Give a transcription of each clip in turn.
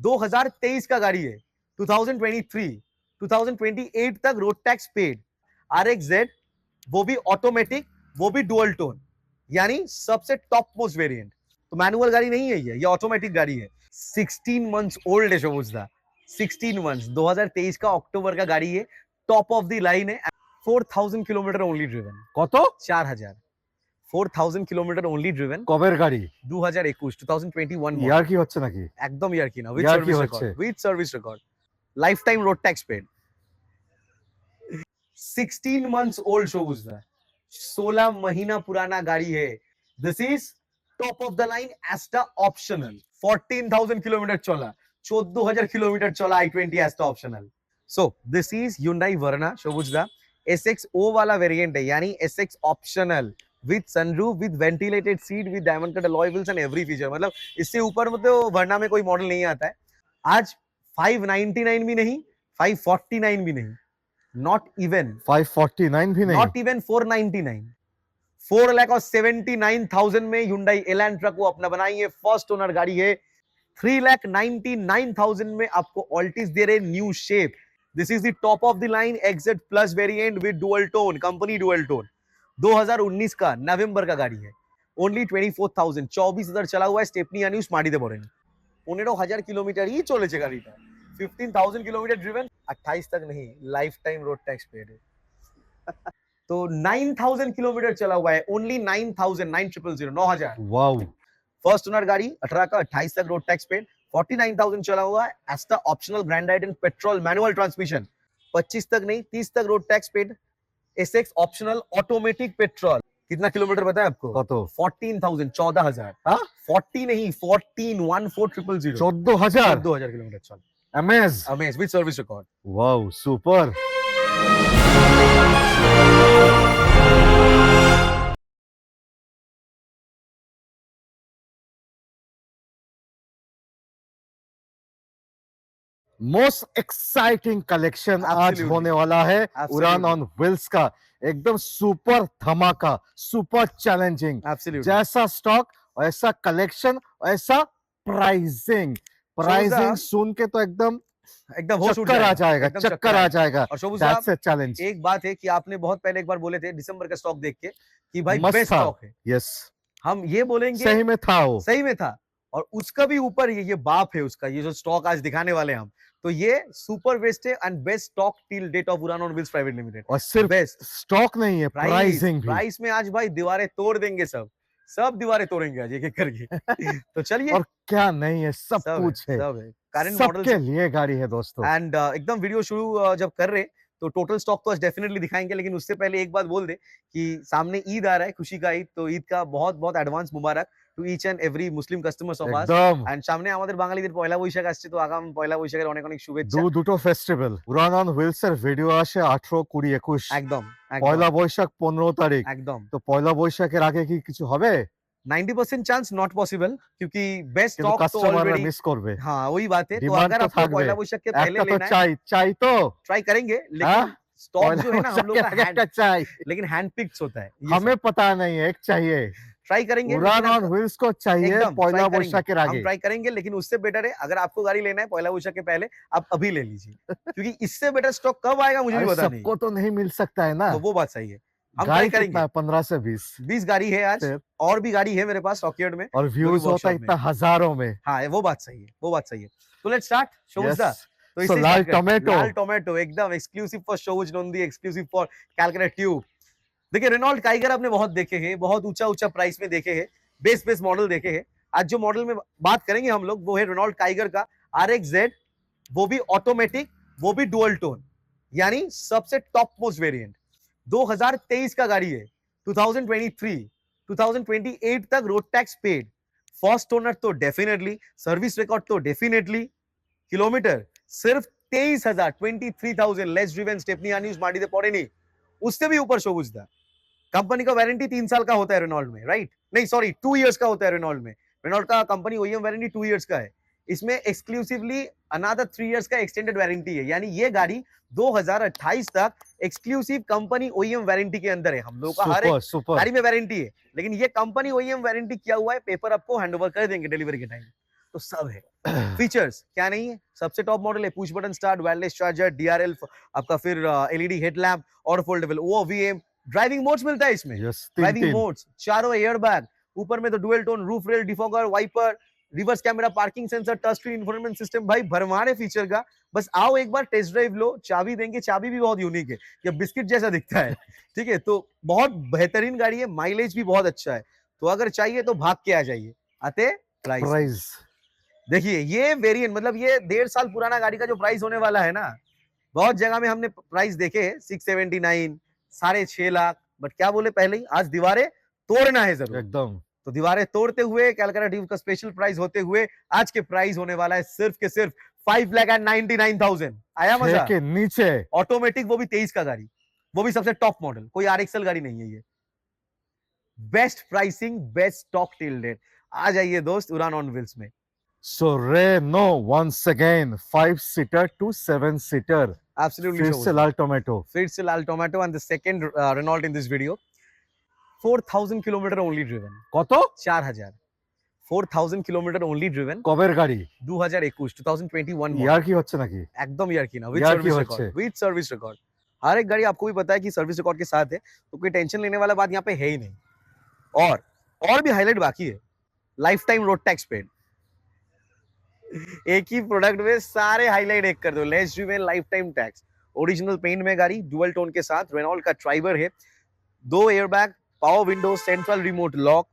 2023 का गाड़ी है, 2023 2028 तक रोड टैक्स पेड, RXZ, वो भी ऑटोमेटिक, वो भी डुअल टोन, यानी सबसे टॉप मोस्ट वेरिएंट। तो मैनुअल गाड़ी नहीं है ये ऑटोमेटिक गाड़ी है। 16 मंथ्स ओल्ड है शोभुजदा, 16 मंथ्स, 2023 का अक्टूबर का गाड़ी है, टॉप ऑफ द लाइन है। 4000 কিলোমিটার ओनली ड्रिवन। কত? 4000, 4000 কিলোমিটার ओनली ड्रिवन। কবের গাড়ি? 2021, 2021 মডেল। ইয়ার কি হচ্ছে নাকি? একদম ইয়ার কি না, উইথ ইয়ার কি সার্ভিস হচ্ছে? Record, with service record, life time road tax paid. 16 months old शोभुजदा, 16 महीना पुराना गाड़ी है। This is top of the line Asta optional. 14,000 kilometre चला, 14,000 किलोमीटर चला i20 Asta optional. So this is Hyundai Verna शोभुजदा, SXO वाला वेरिएंट है, यानी SX optional with sunroof, with ventilated seat, with diamond cut alloy wheels and every feature. मतलब इससे ऊपर मतलब वर्ना में कोई मॉडल नहीं आता है। आज 599 भी नहीं, 549 भी नहीं, not even 549 भी नहीं, not even 499, 4,79,000 में Hyundai Elantra को अपना बनाई है। फर्स्ट ओनर गाड़ी है। 3,99,000 में आपको Altis दे रहे new shape. This is the top of the line XZ plus variant with dual tone, company dual tone. 2019 का नवंबर का गाड़ी है। ओनली 24,000, 24,000 चला हुआ है। स्टेपनी यानी माटी दे पड़ेंगे। 15,000 किलोमीटर ही चलेছে গাড়িটা। 15,000 किलोमीटर ड्रिवन, 28 तक नहीं, life time road tax paid है। तो 9,000 किलोमीटर चला हुआ है, ओनली 9,000, 9,000, 9,000। वाओ। फर्स्ट ओनर गाड़ी 18 का, 28 तक रोड टैक्स पेड, 49,000 चला हुआ है। Asta optional grand आइडन petrol manual transmission, 25 तक नहीं, 30 तक road tax paid. SX optional automatic petrol. कितना किलोमीटर पता है आपको? কত? 14,000, 14,000। हाँ? 40 नहीं, 14, 14,000, 14,000 14,000 किलोमीटर चल। Amaze. Amaze with service record. Wow, super. Most exciting collection आज Absolutely. होने वाला है Absolutely. उड़ान ऑन व्हील्स का। एकदम सुपर धमाका, सुपर चैलेंजिंग। Absolutely. जैसा स्टॉक वैसा कलेक्शन, वैसा प्राइसिंग। प्राइसिंग सुन के तो एकदम होश उड़ चक्कर आ जाएगा, एकदम चक्कर आ जाएगा। और शोभू That's साहब, a challenge. एक बात है कि आपने बहुत पहले एक बार बोले थे दिसंबर का स्टॉक देख के कि भाई मस्त बेस्ट था। स्टॉक है। यस, हम ये बोलेंगे सही में था वो। सही में था। और उसका भी ऊपर ये बाप है उसका, ये जो स्टॉक आज दिखाने वाले हैं हम, तो ये सुपर बेस्ट है and best stock till date of Udaan on wheels private limited. और सिर्फ बेस्ट स्टॉक नहीं है, प्राइसिंग भी। प्राइस में आज भाई दीवारें तोड़ देंगे, सब दीवारें तोड़ेंगे आज एक एक करके। तो चलिए, और क्या नहीं है, सब कुछ है, सब है। करंट सबके लिए गाड़ी है दोस्तों। एंड एकदम वीडियो शुरू जब कर रहे तो टोटल स्टॉक तो आज डेफिनेटली दिखाएंगे, लेकिन उससे पहले एक बात बोल दे कि सामने ईद आ रहा है, खुशी का ईद। तो ईद का बहुत बहुत एडवांस मुबारक to each and every Muslim customers of us. একদম। এন্ড সামনে আমাদের বাঙালিদের পয়লা বৈশাখ আসছে, তো আগাম পয়লা বৈশাখের অনেক অনেক শুভেচ্ছা। দুটো ফেস্টিভ্যাল। উড়ান অন হুইলস এর ভিডিও আসে 18, 20, 21। একদম পয়লা বৈশাখ 15 তারিখ। একদম। তো পয়লা বৈশাখের আগে কি কিছু হবে? 90% চান্স নট পসিবल, क्योंकि बेस्ट কিন্তু स्टॉक तो কাস্টমাররা ऑलरेडी মিস করবে। हाँ वही बात है। तो ডিমান্ড अगर তো आपको থাকবে। पयला वैशाख के पहले একটা তো लेना है চাই তো। ट्राई करेंगे, हाँ? लेकिन स्टॉक जो है ना हम लोग পয়লা का বৈশাখের हैंड, একটা চাই। लेकिन हैंड पिक्स होता है। हमें पता नहीं है, एक चाहिए। ट्राई करेंगे, उड़ान ऑन व्हील्स को चाहिए एकदम पयला ट्राई करेंगे, বৈশাখের हम আগে। ट्राई करेंगे। लेकिन उससे बेटर है, अगर आपको गाड़ी लेना है पयला वैशाख के पहले, आप अभी ले लीजिए, क्योंकि इससे बेटर स्टॉक कब आएगा मुझे भी अरे पता नहीं। सबको तो नहीं मिल सकता है ना। तो वो बात सही है, हम गाड़ी ट्राई कितना करेंगे। है? 15 से 20 20 गाड़ी है आज, फिर? और भी गाड़ी है मेरे पास रॉकयार्ड में, और व्यूज होता है workshop इतना हजारों में। हाँ वो बात सही है, वो बात सही है। तो लेट्स स्टार्ट शोज दा। तो So, इससे लाल start करते हैं। टोमेटो। लाल टोमेटो एकदम exclusive for shows Nandi, exclusive for Calcutta tube. देखिए रेनॉल्ट काइगर आपने बहुत देखे हैं, बहुत ऊंचा ऊंचा प्राइस में देखे हैं, बेस मॉडल देखे हैं। आज जो मॉडल में बात करेंगे हम लोग वो है रेनॉल्ट काइगर का RXZ, वो भी ऑटोमेटिक, वो भी डुअल टोन, यानी सबसे टॉप मोस्ट वेरिएंट। 2023 का गाड़ी है, 2023 2028 तक road tax paid. First owner तो डेफिनेटली, सर्विस रिकॉर्ड तो डेफिनेटली, किलोमीटर सिर्फ 23,000, 23,000 लेस ड्रिवन। स्टेपनी न्यूज माटी दे पड़े नहीं, उससे भी ऊपर शोबुज दा। कंपनी का वारंटी 3 साल का होता है रेनॉल्ट में, राइट? नहीं सॉरी, 2 इयर्स का होता है रेनॉल्ट में। रेनॉल्ट का कंपनी ओईएम वारंटी 2 इयर्स का है। इसमें एक्सक्लूसिवली अनदर 3 इयर्स का एक्सटेंडेड वारंटी है, यानी ये गाड़ी 2028 तक एक्सक्लूसिव कंपनी ओईएम वारंटी के अंदर है। हम लोग का हर एक गाड़ी में वारंटी है, लेकिन ये कंपनी ओईएम वारंटी किया हुआ है। पेपर आपको हैंडओवर कर देंगे डिलीवरी के टाइम। तो सब है। फीचर्स क्या नहीं है, सबसे टॉप मॉडल है, push button start, wireless charger, DRL, आपका फिर एलईडी हेडलैम्प और फोल्डेबल ओवीएम, ड्राइविंग मोड्स मिलता है इसमें, यस, ड्राइविंग मोड्स, चारों एयरबैग, ऊपर में तो dual tone roof rail, defogger, wiper, reverse camera, parking sensor, touch screen infotainment system, भाई भरमार है फीचर का। बस आओ एक बार टेस्ट ड्राइव लो, चाबी देंगे, चाबी भी बहुत यूनिक है, ये बिस्किट जैसा दिखता है, ठीक है, तो बहुत बेहतरीन गाड़ी है, माइलेज भी बहुत अच्छा है, तो अगर चाहिए तो भाग के आ जाइए। आते प्राइस, प्राइस देखिए ये वेरिएंट, मतलब ये 1.5 साल पुराना गाड़ी का जो प्राइस होने वाला है ना, बहुत जगह में हमने प्राइस देखे 679, 6.5 लाख, बट क्या बोले पहले ही, आज दीवारें तोड़ना है जरूर, एकदम तो दीवारें तोड़ते हुए कैलकाटा ड्यूक का स्पेशल प्राइस होते हुए आज के प्राइस होने वाला है सिर्फ के सिर्फ 5,99,000। आया मजा? के नीचे ऑटोमेटिक, वो भी 23 का गाड़ी, वो भी सबसे टॉप मॉडल, कोई आरएक्सएल गाड़ी नहीं है ये। Best pricing, best stock till date. आ जाइए दोस्त उड़ान ऑन व्हील्स में। So Renault once again 5-seater to 7-seater. Absolutely फिर sure. से लाल टोमेटो। फिर से लाल tomato and the second Renault in this video. 4,000 kilometer only driven. কত? 4,000। 4,000 kilometer only driven। কবের গাড়ি? 2021 model। ইয়ার কি হচ্ছে নাকি? एकदम यार की ना, विद यार की सर्विस হচ্ছে? Record, with service record. हर एक गाड़ी आपको भी पता है कि सर्विस रिकॉर्ड के साथ है, तो कोई टेंशन लेने वाला बात यहाँ पे है ही नहीं। और भी हाईलाइट बाकी है, life time road tax paid. एक ही प्रोडक्ट में सारे हाईलाइट एक कर दो, less driven, life time tax, original paint में गाड़ी, डुअल टोन के साथ, रेनॉल्ट का ट्राइबर है, 2 airbag, power window, central remote lock,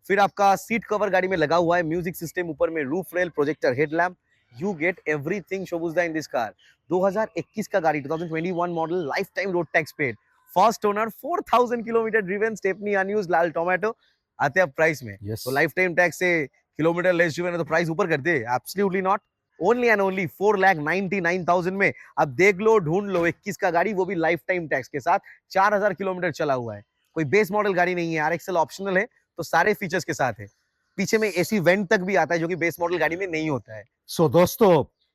फिर आपका सीट कवर गाड़ी में लगा हुआ है, म्यूजिक सिस्टम ऊपर में, roof rail, projector headlamp, you get everything शोबुजदा इन दिस कार। 2021 का गाड़ी, 2021 model, life time road tax paid, first owner, 4,000 kilometre driven, stepney unused, लाल टोमेटो। आते अब प्राइस में, Yes. तो लाइफ टाइम टैक्स से किलोमीटर लेस ड्रिवन है तो प्राइस ऊपर कर दे? Absolutely not. Only and only 4,99,000 में अब देख लो, ढूंढ लो 21 का गाड़ी, वो भी लाइफ टाइम टैक्स के साथ, 4,000 किलोमीटर चला हुआ है, कोई बेस मॉडल गाड़ी नहीं है, आरएक्सएल ऑप्शनल है, तो सारे फीचर्स के साथ है, पीछे में एसी वेंट तक भी आता है जो कि बेस मॉडल गाड़ी में नहीं होता है। सो दोस्तों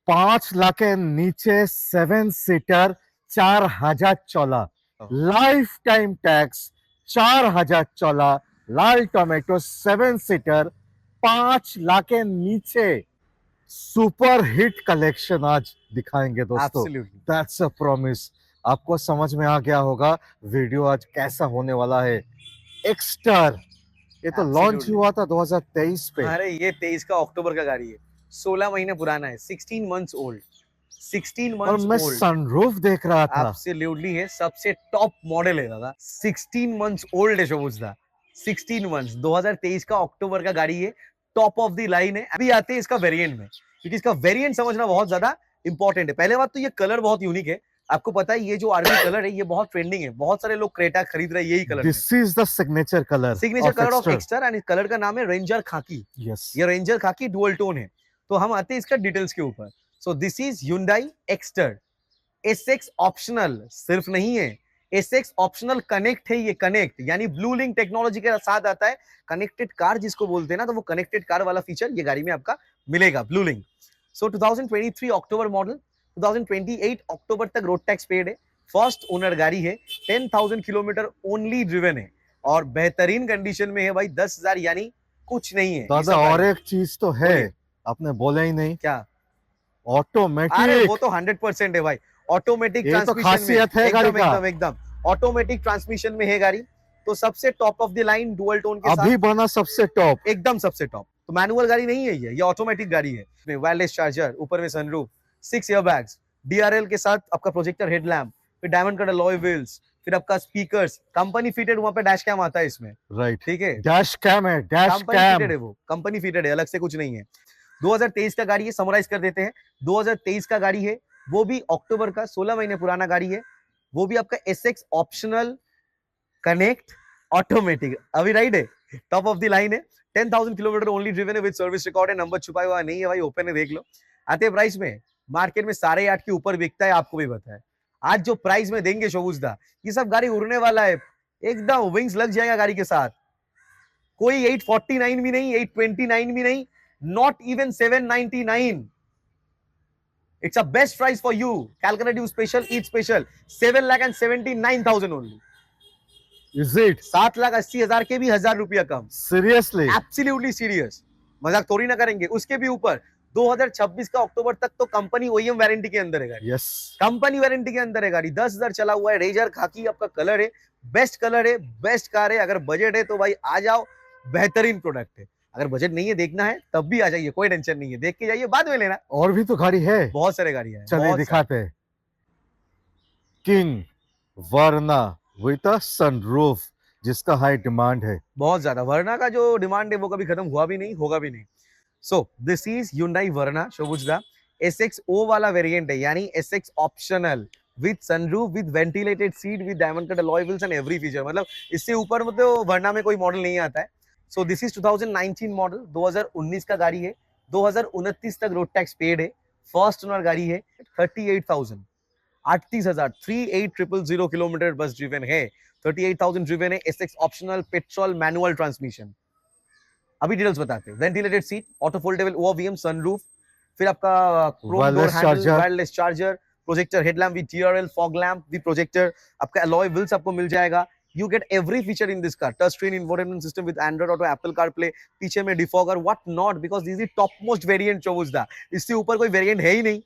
5 लाख के नीचे 7-seater 4,000 चला, लाइफ टाइम टैक्स 4,000 चला, लाल टोमेटो 7-seater 5 लाख के नीचे, सुपर हिट कलेक्शन आज दिखाएंगे दोस्तों। Absolutely. That's a promise. आपको समझ में आ गया होगा वीडियो आज कैसा होने वाला है। एक्स्टर ये तो लॉन्च Absolutely. हुआ था 2023 पे। अरे ये 23 का अक्टूबर का गाड़ी है, 16 महीने पुराना है, 16 मंथ्स ओल्ड, 16 और मंथ्स मैं ओल्ड। सनरूफ देख रहा था। एब्सोल्युटली है, सबसे टॉप मॉडल है दादा, 16 मंथ्स ओल्ड है शोबुजदा, 16 मंथ्स, 2023 का अक्टूबर का गाड़ी है, टॉप ऑफ द लाइन है। अभी आते हैं इसका वेरिएंट में, क्योंकि इसका वेरिएंट समझना बहुत ज्यादा इंपॉर्टेंट है। पहले बात तो ये कलर बहुत यूनिक है, आपको पता है ये जो आर्मी कलर है ये बहुत ट्रेंडिंग है, बहुत सारे लोग क्रेटा खरीद रहे हैं यही कलर में। This is the signature colour of Exter and इस कलर का नाम है रेंजर खाकी। यस, ये रेंजर खाकी डुअल टोन है। तो हम आते हैं इसका डिटेल्स के ऊपर। सो this is Hyundai Exter, SX optional सिर्फ नहीं है, एसएक्स ऑप्शनल कनेक्ट है, ये कनेक्ट यानी ब्लू लिंक टेक्नोलॉजी के साथ आता है। कनेक्टेड कार जिसको बोलते हैं ना, तो वो कनेक्टेड कार वाला फीचर ये गाड़ी में आपका मिलेगा, ब्लू लिंक। सो 2023 अक्टूबर मॉडल, 2028 अक्टूबर तक रोड टैक्स पेड है, फर्स्ट ओनर गाड़ी है, 10,000 किलोमीटर ओनली ड्रिवन है और बेहतरीन कंडीशन में है भाई, 10,000 यानी कुछ नहीं है। दादा और एक चीज तो है, आपने बोला ही नहीं। क्या? अरे ऑटोमेटिक, वो तो 100% है भाई, ऑटोमेटिक ये तो ट्रांसमिशन खासियत है गाड़ी का। एकदम ऑटोमेटिक ट्रांसमिशन में है गाड़ी, तो सबसे top of the line dual tone के साथ, अभी बना सबसे टॉप, एकदम सबसे टॉप। तो मैनुअल गाड़ी नहीं है ये ऑटोमेटिक गाड़ी है। इसमें वायरलेस चार्जर, ऊपर में सनरूफ, 6 एयरबैग्स, डीआरएल के साथ आपका प्रोजेक्टर हेडलैम्प, फिर डायमंड कट अलॉय व्हील्स, फिर आपका स्पीकर्स, कंपनी फिटेड, वहां पे डैश कैम आता है इसमें, राइट, ठीक है, डैश कैम है, डैश कंपनी कैम फिटेड है, वो कंपनी फिटेड है, अलग से कुछ नहीं है। 2023 का गाड़ी है, समराइज कर देते हैं, 2023 का गाड़ी है, वो भी अक्टूबर का, 16 महीने पुराना गाड़ी है, वो भी आपका एसएक्स ऑप्शनल कनेक्ट ऑटोमेटिक, अभी राइट है, टॉप ऑफ द लाइन है, 10,000 किलोमीटर ओनली ड्रिवन है, विद सर्विस रिकॉर्ड है, नंबर छुपाया हुआ नहीं है भाई, ओपन है, देख लो। आते प्राइस में, मार्केट में 8.5 के ऊपर बिकता है, आपको भी पता है। आज जो प्राइस में देंगे शोबुजदा, ये सब गाड़ी उड़ने वाला है, एकदम विंग्स लग जाएगा गाड़ी के साथ। कोई 849 भी नहीं, 829 भी नहीं, not even 799. It's a best price for you. Calcutta Dew Special, Eat Special, 7,79,000 only. Is it 7,80,000 के भी 1,000 रुपया कम। सीरियसली? Absolutely serious. मजाक थोड़ी ना करेंगे। उसके भी ऊपर 2026 का अक्टूबर तक तो कंपनी ओईएम वारंटी के अंदर है गाड़ी, यस कंपनी वारंटी के अंदर है गाड़ी। 10,000 चला हुआ है, रेजर खाकी आपका कलर है, बेस्ट कलर है, बेस्ट कार है। अगर बजट है तो भाई आ जाओ, बेहतरीन प्रोडक्ट है। अगर बजट नहीं है, देखना है तब भी आ जाइए, कोई टेंशन नहीं है, देख के जाइए, बाद में लेना। और भी तो गाड़ी है, बहुत सारे गाड़ियां हैं, चलिए बहुत सारे। दिखाते हैं। King Verna with a sunroof, जिसका हाई डिमांड है। बहुत ज्यादा वरना का जो डिमांड है वो कभी खत्म हुआ भी नहीं, होगा भी नहीं। So this is Hyundai Verna शोबुजदा, SXO वाला वेरिएंट है, यानी SX optional with sunroof, with ventilated seat, with diamond cut alloy wheels and every feature. मतलब इससे ऊपर में तो वर्ना में कोई मॉडल नहीं आता है। सो दिस इज 2019 मॉडल, 2019 का गाड़ी है, 2029 तक रोड टैक्स पेड है, फर्स्ट ओनर गाड़ी है, 38,000 38,000 38,000 किलोमीटर बस ड्रिवन है, 38,000 ड्रिवन है, SX optional petrol manual transmission. अभी डिटेल्स बताते हैं। Ventilated seat, auto foldable OVM, sunroof, फिर आपका chrome door wireless handle, charger, wireless charger, projector headlamp with TRL, fog lamp with projector, आपका अलॉय व्हील्स आपको मिल जाएगा। You get every feature in this car, touch screen infotainment system with Android Auto, Apple CarPlay, पीछे में defogger, what not, because this is top most variant चौबुजदा, इससे ऊपर कोई वेरिएंट है ही नहीं।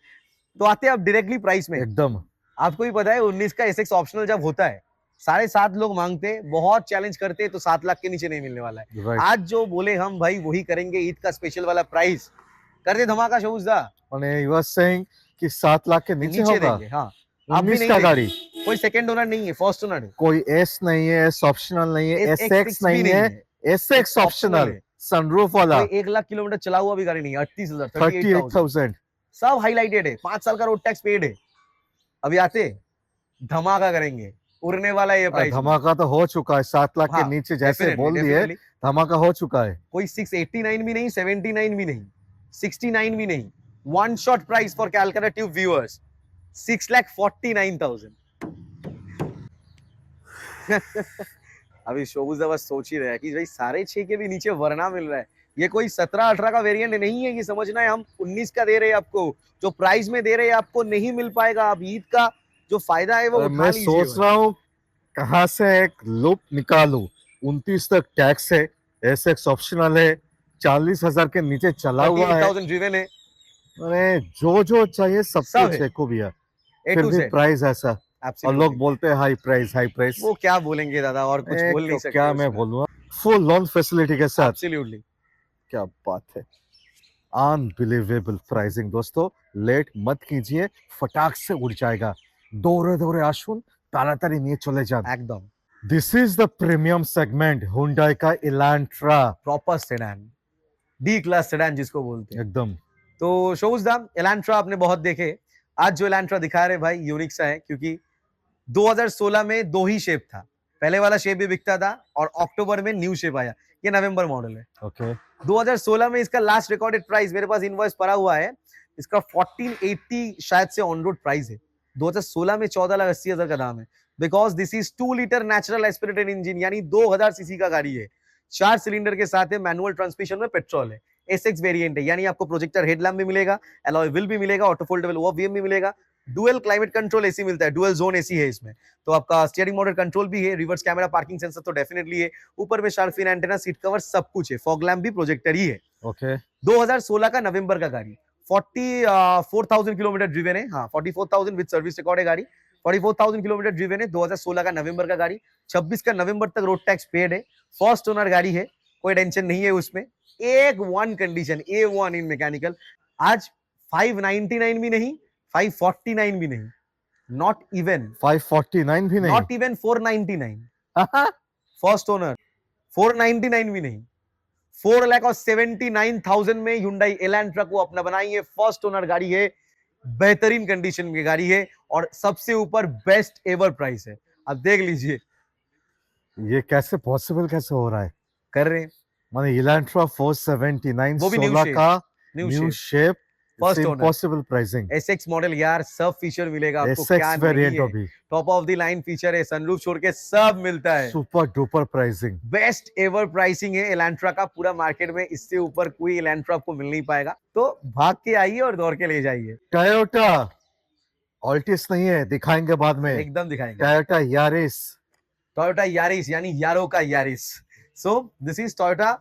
तो आते हैं आप डायरेक्टली प्राइस में। एकदम आपको भी पता है 19 का SX ऑप्शनल जब होता है 7.5 लोग मांगते हैं, बहुत चैलेंज करते हैं, तो 7 लाख के नीचे नहीं मिलने वाला है। राइट। आज जो बोले हम भाई वही करेंगे, ईद का स्पेशल वाला प्राइस कर दे धमाका शोबुजदा, मैंने यू वाज सेइंग कि 7 लाख के नीचे नीचे होगा। देंगे। हाँ, आप भी 19 नहीं का देंगे। गाड़ी, कोई सेकंड ओनर नहीं है, फर्स्ट ओनर है, कोई एस नहीं है, एस ऑप्शनल नहीं है, SX6 SX भी नहीं है, SX optional ऑप्शनल, है। सनरूफ वाला, कोई 1 लाख किलोमीटर चला हुआ भी गाड़ी नहीं है, 38,000 38,000 38,000। सब हाईलाइटेड है, 5 साल का रोड टैक्स पेड है। अभी आते धमाका करेंगे, उड़ने वाला है ये प्राइस। धमाका तो हो चुका है, 7 लाख के हाँ, नीचे जैसे definitely, बोल दिए, definitely। धमाका हो चुका है। कोई 689 भी नहीं, 79 भी नहीं, 69 भी नहीं। One shot price for Calcutta tube viewers, 6,49,000। अभी शोबुजदा बस सोच ही रहे हैं कि भाई 6.5 के भी नीचे वरना मिल रहा है। ये कोई 17-18 का वेरिएंट नहीं है, ये समझना है। हम 19 का दे रहे हैं आपको, जो प्राइस में दे रहे हैं आपको नहीं मिल पाएगा। आप ईद का जो फायदा है वो उठा मैं लीजिए। सोच रहा हूँ कहाँ से एक लूप निकालूं। 29 तक टैक्स है, SX ऑप्शनल है, 40,000 के नीचे चला हुआ है। 38,000 ड्रिवन है, अरे जो चाहिए सब सब कुछ है, है खूबिया, A फिर to भी Z। प्राइस ऐसा, और Absolutely। लोग बोलते हैं हाई प्राइस हाई प्राइस। वो क्या बोलेंगे दादा, और कुछ बोल नहीं सकते क्या मैं बोलूँ, फुल लोन फैसिलिटी के साथ। Absolutely। क्या बात है, अनबिलीवेबल प्राइसिंग दोस्तों। लेट मत कीजिए, फटाक से उड़ जाएगा। दौड़े दौड़े आसुन, ताड़ाताड़ी নিয়ে চলে যান। एकदम this is the premium segment Hyundai का Elantra, proper sedan, D class sedan जिसको बोलते हैं। एकदम तो शोबुजदा एलांट्रा आपने बहुत देखे, आज जो एलांट्रा दिखा रहे भाई यूनिक सा है, क्योंकि 2016 में 2 ही शेप था, पहले वाला शेप भी बिकता था और अक्टूबर में न्यू शेप आया। ये नवंबर मॉडल है। ओके। 2016 में इसका लास्ट रिकॉर्डेड प्राइस, मेरे पास इनवॉइस पड़ा हुआ है, इसका 1480 शायद से ऑन रोड प्राइस है। 2016 में 14,80,000 का दाम है, because this is 2 litre natural aspirated engine, यानी 2000 सीसी का गाड़ी है, 4 सिलेंडर के साथ है, मैनुअल ट्रांसमिशन में पेट्रोल है, SX वेरिएंट है, यानी आपको प्रोजेक्टर हेडलैम्प भी मिलेगा, अलॉय व्हील भी मिलेगा, ऑटो फोल्डेबल ओवीएम भी मिलेगा, डुअल क्लाइमेट कंट्रोल एसी मिलता है, डुअल जोन एसी है इसमें, तो आपका स्टीयरिंग मोटर कंट्रोल भी है, रिवर्स कैमरा, पार्किंग सेंसर तो डेफिनेटली है, ऊपर में shark fin antenna, seat cover, सब कुछ है, फॉग लैम्प भी प्रोजेक्टर ही है। ओके 2016 का नवंबर का गाड़ी, 44,000 किलोमीटर ड्रिवन है। हाँ, 44,000 विद सर्विस रिकॉर्ड है गाड़ी, 44,000 किलोमीटर ड्रिवन है, 2016 का नवंबर का गाड़ी, 26 का नवंबर तक रोड टैक्स पेड है, फर्स्ट ओनर गाड़ी है, कोई टेंशन नहीं है उसमें। एक वन कंडीशन, A1 इन मैकेनिकल, आज 599 भी नहीं, 549 भी नहीं, नॉट इवन 549 भी नहीं, नॉट इवन 499 फर्स्ट ओनर, 499 भी नहीं, 4,79,000 में Hyundai एलेंट्रा को अपना बनाइए, फर्स्ट ओनर गाड़ी है, बेहतरीन कंडीशन की गाड़ी है और सबसे ऊपर बेस्ट एवर प्राइस है। अब देख लीजिए ये कैसे पॉसिबल कैसे हो रहा है। कर रहे हैं, माने इलांट्रा 479 वो भी न्यू 16 शेप, का new new shape, shape, first owner, impossible pricing, SX model यार, सब फीचर मिलेगा आपको, SX क्या नहीं वेरिएंट है, अभी top of the line feature है, सनरूफ छोड़ के सब मिलता है, super duper pricing, best ever pricing है एलेंट्रा का पूरा मार्केट में, इससे ऊपर कोई एलेंट्रा आपको मिल नहीं पाएगा। तो भाग के आइए और दौड़ के ले जाइए। टयोटा ऑल्टिस नहीं है, दिखाएंगे बाद में, एकदम दिखाएंगे, टयोटा यारिस, टोयोटा यारिस, यानी यारो का Yaris. So this is Toyota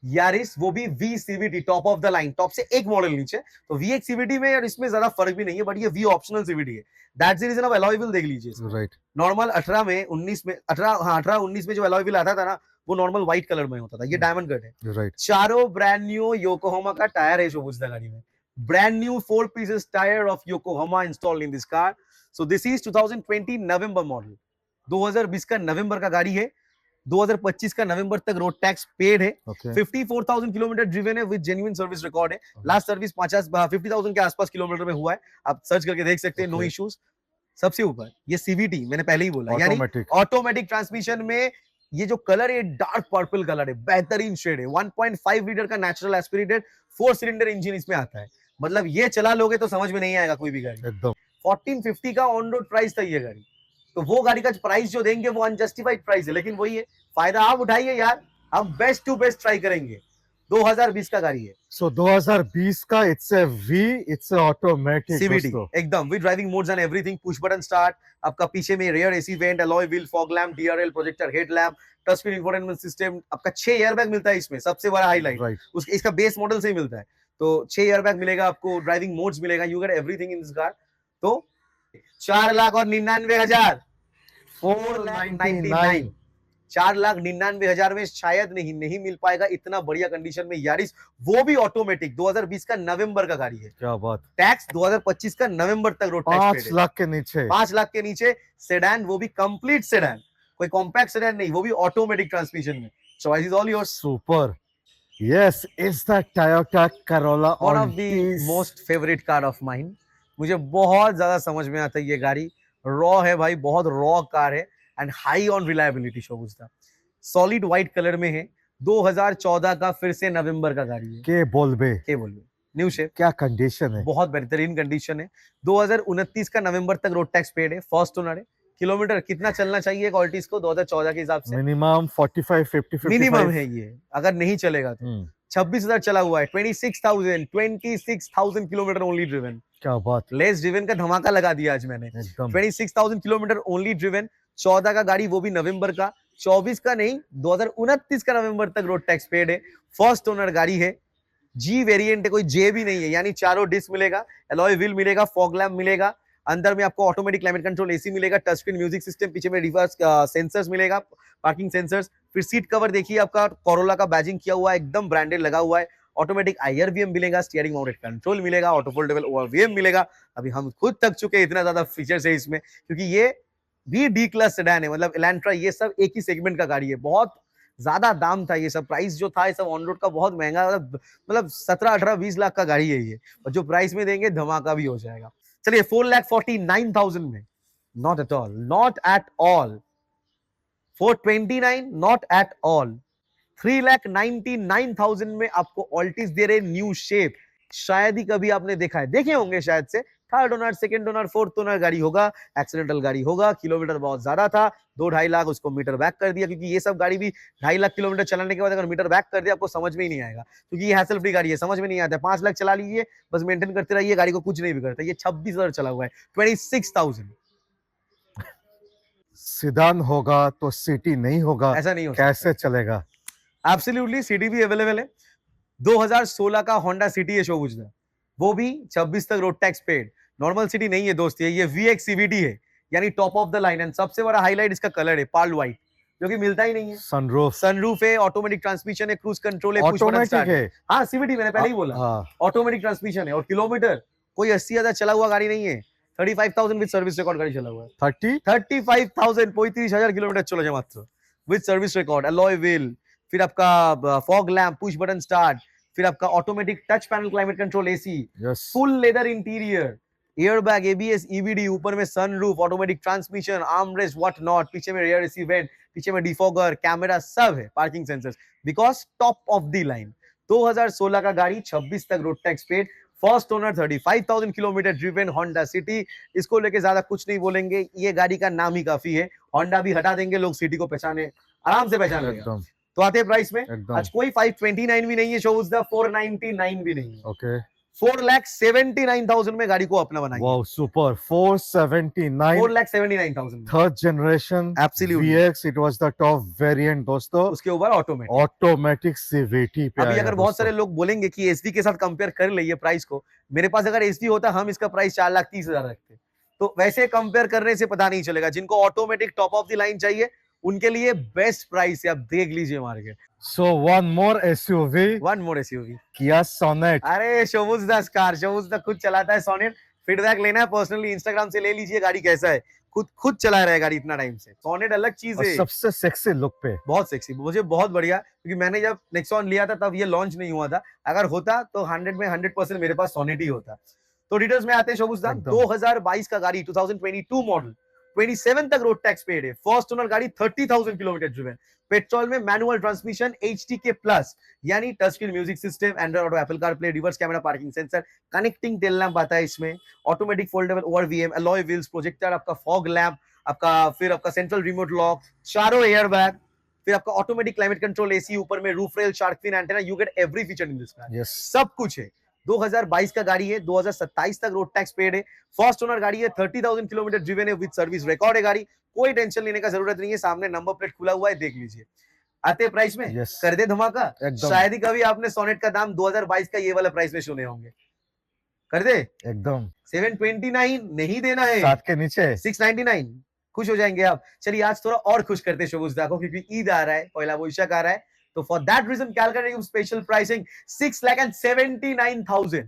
Yaris, वो भी V CVT top of the line, top से एक मॉडल नीचे। तो वी एक्स सीवीटी में यार इसमें ज्यादा फर्क भी नहीं है, बट ये वी ऑप्शनल सीवीटी है। दैट्स द रीजन आप अलॉय व्हील देख लीजिए। राइट नॉर्मल 18 में 19 में 18 हाँ 18 19 में जो अलॉय व्हील आता था ना, वो नॉर्मल व्हाइट कलर में होता था, ये डायमंड कट है। राइट चारों ब्रांड न्यू योकोहामा का टायर है शोबुस्दा गाड़ी में। Brand new 4 pieces tyre of Yokohama installed in this car. So this is 2020 November model, 2020 का नवंबर का गाड़ी है। 2025 का नवंबर तक रोड टैक्स पेड है। ओके 54,000 किलोमीटर ड्रिवन है विद जेन्युइन सर्विस रिकॉर्ड है। लास्ट सर्विस 50,000 के आसपास किलोमीटर में हुआ है, आप सर्च करके देख सकते हैं, नो Okay. इश्यूज। सबसे ऊपर ये सीवीटी मैंने पहले ही बोला, यानी ऑटोमेटिक ऑटोमेटिक ट्रांसमिशन में ये जो कलर है डार्क पर्पल कलर है, बेहतरीन शेड है। 1.5 लीटर का नेचुरल एस्पिरेटेड 4 सिलेंडर इंजन इसमें आता है। मतलब ये चला लोगे तो समझ में नहीं आएगा कोई भी गाड़ी। एकदम 1450 का ऑन रोड प्राइस था ये गाड़ी, तो वो गाड़ी का प्राइस जो देंगे वो अनजस्टिफाइड प्राइस है, लेकिन वही है, फायदा आप उठाइए यार, हम बेस्ट टू बेस्ट ट्राई करेंगे। 2020 का गाड़ी है, सो 2020 का it's A V, it's a automatic CVT दोस्तों। एकदम with driving modes and everything, push button start, आपका पीछे में rear AC vent, alloy wheel, fog lamp, DRL, projector headlamp, touch screen infotainment system, आपका 6 एयरबैग मिलता है इसमें, सबसे बड़ा हाईलाइट राइट उसके इसका बेस मॉडल से ही मिलता है। तो 6 एयरबैग मिलेगा आपको, ड्राइविंग मोड्स मिलेगा, you get everything in this car. तो 4,99,000, 4,99,000, 4,99,000 में शायद नहीं मिल पाएगा इतना बढ़िया कंडीशन में यारिस, वो भी ऑटोमेटिक। 2020 का नवंबर का गाड़ी है, क्या बात, टैक्स 2025 का नवंबर तक रोड टैक्स 5 लाख के नीचे 5 लाख के नीचे सेडान, वो भी कंप्लीट सेडान, कोई कॉम्पैक्ट सेडान नहीं, वो भी ऑटोमेटिक ट्रांसमिशन में। Choice is all yours. Super. Yes, it's the Toyota Corolla one of the most favourite car of mine, मुझे बहुत ज्यादा समझ में आता है ये गाड़ी। रॉ है भाई, बहुत रॉ कार है एंड हाई ऑन रिलायबिलिटी शोबुस्ता। सॉलिड व्हाइट कलर में है, 2014 का फिर से नवंबर का गाड़ी है। के बोलबे, क्या बोलिए, न्यू शेप, क्या कंडीशन है, बहुत बेहतरीन कंडीशन है। 2029 का नवंबर तक रोड टैक्स पेड है, फर्स्ट ओनर है। किलोमीटर कितना चलना चाहिए ऑल्टिस को 2014 के हिसाब से? मिनिमम 45 50 मिनिमम 55 है ये, अगर नहीं चलेगा तो। 26,000 चला हुआ है, 26,000 किलोमीटर ओनली ड्रिवन। क्या बात, लेस ड्रिवन का धमाका लगा दिया आज मैंने। एकदम 26,000 किलोमीटर ओनली ड्रिवन, 14 का गाड़ी, वो भी नवंबर का, 24 का नहीं 2029 का नवंबर तक रोड टैक्स पेड है। फर्स्ट ओनर गाड़ी है, जी वेरिएंट है, कोई जे भी नहीं है, यानी चारों डिस्क मिलेगा, अलॉय व्हील मिलेगा, फॉग लैम्प मिलेगा, अंदर में आपको ऑटोमेटिक क्लाइमेट कंट्रोल एसी मिलेगा, टच स्क्रीन म्यूजिक सिस्टम, पीछे में रिवर्स सेंसर्स मिलेगा, पार्किंग सेंसर्स। फिर सीट कवर देखिए, आपका कोरोला का बैजिंग किया हुआ है, एकदम ब्रांडेड लगा हुआ है। ऑटोमेटिक आईआरवीएम मिलेगा, स्टीयरिंग माउंटेड कंट्रोल मिलेगा, ऑटो फोल्डेबल ओआरवीएम मिलेगा। अभी हम खुद थक चुके हैं, इतना ज्यादा फीचर्स है इसमें, क्योंकि ये भी डी क्लास सेडान है, मतलब एलेंट्रा, ये सब एक ही सेगमेंट का गाड़ी है। बहुत ज्यादा दाम था ये सब, प्राइस जो था ये सब ऑन रोड का बहुत महंगा, मतलब 17 18 20 लाख का गाड़ी है ये, और जो प्राइस में देंगे धमाका भी हो जाएगा। चलिए 4,49,000 में, not at all, not at all. 429, not at all. 3,99,000 में आपको ऑल्टिस दे रहे न्यू शेप, शायद ही कभी आपने देखा है, देखे होंगे शायद से। Third owner, second owner, fourth owner गाड़ी होगा, एक्सीडेंटल गाड़ी होगा, किलोमीटर बहुत ज्यादा था, 2-2.5 लाख, उसको मीटर बैक कर दिया, क्योंकि ये सब गाड़ी भी 2.5 लाख किलोमीटर चलाने के बाद अगर मीटर बैक कर दिया आपको समझ में ही नहीं आएगा, क्योंकि ये हैसल फ्री गाड़ी है, समझ में नहीं आता है। 5 लाख चला लीजिए, बस मेंटेन करते रहिए, गाड़ी को कुछ नहीं बिगड़ता। ये 26,000 चला हुआ है, 26,000। सिडान होगा तो सिटी नहीं होगा, ऐसा नहीं हो कैसे चलेगा? एब्सोल्युटली, सिटी भी अवेलेबल है। 2016 का होंडा सिटी है शोबुजदा, वो भी 26 तक road tax paid. Normal city नहीं है दोस्त, ये वीएक्स सीवीटी है, यानी top of the line. And सबसे बड़ा हाईलाइट इसका कलर है, पार्ल व्हाइट, जो कि मिलता ही नहीं है। सनरूफ, सनरूफ है, ऑटोमेटिक ट्रांसमिशन है, क्रूज कंट्रोल है, पुश बटन ऑटोमेटिक स्टार्ट है। हाँ, सीवीटी मैंने पहले ही बोला, हाँ, ऑटोमेटिक ट्रांसमिशन है। और किलोमीटर कोई 80,000 चला हुआ गाड़ी नहीं है, 35,000 विद सर्विस रिकॉर्ड गाड़ी चला हुआ है। 35,000 35,000 किलोमीटर चला जाए मात्र, with service record, alloy wheel, फिर आपका fog lamp, push button start, फिर आपका automatic touch panel climate control AC, full leather interior, airbag, ABS, EBD, ऊपर में sunroof, automatic transmission, armrest, what not, पीछे में रियर एसी वेंट, पीछे में डिफॉगर, कैमरा, सब है, parking sensors, because top of the line. 2016 का गाड़ी, 26 तक road tax paid, first owner, 35,000 kilometre driven, Honda city. इसको लेके ज्यादा कुछ नहीं बोलेंगे, ये गाड़ी का नाम ही काफी है। होंडा भी हटा देंगे, लोग सिटी को पहचाने, आराम से पहचान लेंगे। एकदम तो आते हैं प्राइस में, एकदम आज कोई 529 भी नहीं है शोबुजदा, 499 भी नहीं है। ओके 4,79,000 में गाड़ी को अपना बनाएंगे। वाओ सुपर 479 4,79,000 में। Third generation Absolutely. VX it was the top variant दोस्तों उसके ऊपर ऑटोमेटिक। ऑटोमेटिक CVT पे अभी आएगा अगर बहुत दोस्तों। सारे लोग बोलेंगे कि एसवी के साथ कंपेयर कर लिए प्राइस को, मेरे पास अगर एसवी होता हम इसका प्राइस 4,30,000 रखते। तो वैसे कंपेयर करने से पता नहीं चलेगा। जिनको automatic top of the line चाहिए उनके लिए बेस्ट प्राइस है। आप देख लीजिए market. So one more SUV one more SUV. किया सोनेट। अरे शोबुज दास कार, शोबुज दा खुद चलाता है सोनेट। फीडबैक लेना है पर्सनली इंस्टाग्राम से ले लीजिए गाड़ी कैसा है। खुद चला रहा है गाड़ी इतना टाइम से। सोनेट अलग चीज और है। सबसे सेक्सी लुक पे बहुत सेक्सी, मुझे बहुत बढ़िया। क्योंकि मैंने जब नेक्सॉन लिया था तब ये लॉन्च नहीं हुआ था। अगर होता तो 100 में 100% मेरे पास सोनेट ही होता। तो डिटेल्स में आते हैं शोबुज दा। एकदम। 2022 का गाड़ी 2022 मॉडल 27 तक रोड टैक्स पेड है। फर्स्ट ओनर गाड़ी 30,000 किलोमीटर ड्रिवन। पेट्रोल में मैनुअल ट्रांसमिशन HTK प्लस यानी touch screen music system, Android Auto, Apple CarPlay, reverse camera, parking sensor, connecting tail lamp आता है इसमें, automatic foldable ORVM, alloy wheels, projector, आपका fog lamp, फिर आपका central remote lock, चारों air bag, फिर आपका ऑटोमेटिक क्लाइमेट कंट्रोल AC, ऊपर में roof rail, shark fin antenna. You get every feature in this car. Yes सब कुछ है। 2022 का गाड़ी है। 2027 तक रोड टैक्स पेड है। फर्स्ट ओनर गाड़ी है। 30,000 किलोमीटर ड्रिवन है। विद सर्विस रिकॉर्ड है गाड़ी। कोई टेंशन लेने का जरूरत नहीं है। सामने नंबर प्लेट खुला हुआ है, देख लीजिए। आते प्राइस में Yes. कर दे धमाका। एकदम। शायद ही कभी आपने सोनेट का दाम 2022 का ये वाला प्राइस में सुने होंगे। कर दे एकदम 729 नहीं देना है। 7 के नीचे 699 खुश हो जाएंगे आप। चलिए आज थोड़ा और खुश करते हैं शोबुज दा को, क्योंकि ईद आ रहा है, पहला वैशाख आ रहा है। तो for that reason Calcutta special pricing 6,79,000।